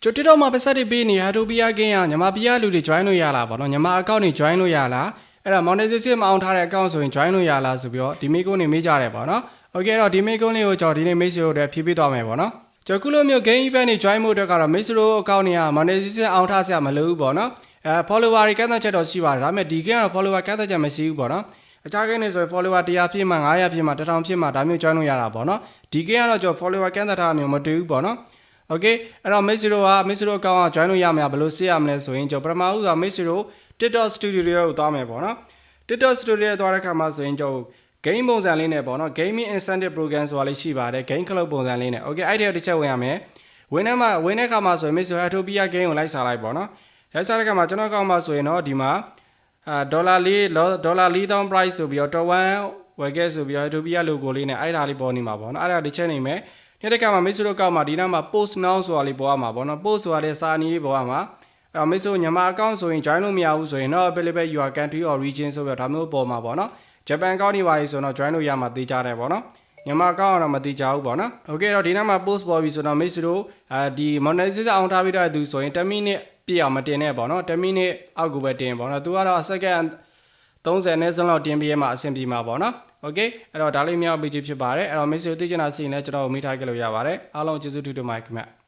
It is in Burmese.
จุดที่เรามาเป็นสัตว์ปีนี่ฮะทุกปีอะไรกันอย่ามาปีอะไรดูดิ join လို့ရလားပေါ့နော်ညီမ account นี่ join လို့ရလားအဲ့ဒါ monetization မအောင်ထားတဲ့ account ဆိုရင် join လို့ရလားဆိုပြီးတော့ဒီမိကုန်းနေမေးကြတယ်ပေါ့နော် okay တော့ဒီမိကုန်းလေးကိုကျွန်တော်ဒီနေ့မိတ်ဆွေတို့အတွက်ဖြည့်ပေးသွားမယ်ပေါ့နော်ကျွန်တော်ခုလိုမျိုး game event นี่ join ဖို့အတွက်ကတော့မိတ်ဆွေတို့ account นี่က monetization အောင်ထားစရာမလိုဘူးပေါ့နော်follower တွေကန့်သက်ချက်တော့ရှိပါတယ်ဒါပေမဲ့ဒီ game ကတော့ follower ကန့်သက်ချက်မရှိဘူးပေါ့နော်အခြား game တွေဆိုရင် follower 100ဖြစ်မှ900ဖြစ်မှ1000ဖြစ်မှဒါမျိုး join လို့ရတာပေါ့နော်ဒီ game ကတော့ကျွန်တော် follower ကန့်သက်ထားတာမျိုးမတွေ့ဘူးပေါ့နော်Okay အဲ့တော့မိတ်ဆွေတို့အကောင့်က join လို့ရမှာဘယ်လိုစစ်ရမလဲဆိုရင်ကျွန်တော်ပထမဦးဆုံးမိတ်ဆွေတို့ TikTok Studio ကိုသွားမယ်ပေါ့နော် TikTok Studio သွားတဲ့အခါမှာဆိုရင်ကျွန်တော် game ပုံစံလေးနဲ့ပေါ့နော် gaming incentive program ဆိုတာလေးရှိပါတယ် game club ပုံစံလေးနဲ့ okay အဲ့ဒီတစ်ချက်ဝင်ရမယ်ဝင်တဲ့အခါမှာဆိုရင်မိတ်ဆွေ Atopia game ကိုလိုက်စားလိုက်ပေါ့နော်လိုက်စားတဲ့အခါမှာကျွန်တော်အကောင့်မှာဆိုရင်တော့ဒီမှာဒေါ်လာ4000 price ဆိုပြီးတော့တော်1ဝယ်ခဲ့ဆိုပြီးတော့ Atopia logo လေးနဲ့အဲ့ဒါလေးပေါ်နေမှာပေါ့နော်အဲ့ဒါတစ်ချက်နေမယ်ဒီကမှာမိတ်ဆွေတို့ကောက်မှာဒီနားမှာ post now ဆိုတာလေးပေါ်ရမှာပေါ့နော် post ဆိုတာလေးစာအနီးလေးပေါ်ရမှာအဲ့တော့မိတ်ဆွေညီမ account ဆိုရင် join လို့မရဘူးဆိုရင်တော့ available your country or region ဆိုပြီးတော့ဒါမျိုးပေါ်မှာပေါ့နော် Japan account နေပါပြီဆိုတော့ join လို့ရမှာသိကြတယ်ပေါ့နော်ညီမ account ကတော့မသိကြဘူးပေါ့နော် okay တော့ဒီနားမှာ post ပေါ်ပြီဆိုတော့မိတ်ဆွေတို့ဒီ monetization အောင်ထားပြီးတော့သူဆိုရင်10 minute ပြည့်အောင်မတင်နဲ့ပေါ့နော်10 minute အောက်ကိုပဲတင်ပေါ့နော်သူကတော့ second 30နဲ့စလုံးလောက်တင်ပေးရမှာအဆင်ပြေမှာပေါ့နော် okay အဲ့တော့ဒါလေးမြောက်ပေးခြင်းဖြစ်ပါတယ်အဲ့တော့မိတ်ဆွေသိချင်တာစီရင်လည်းကျွန်တော်ကိုမိထားခဲ့လို့ရပါတယ်အားလုံးကျေးဇူးတူတူပါခင်ဗျ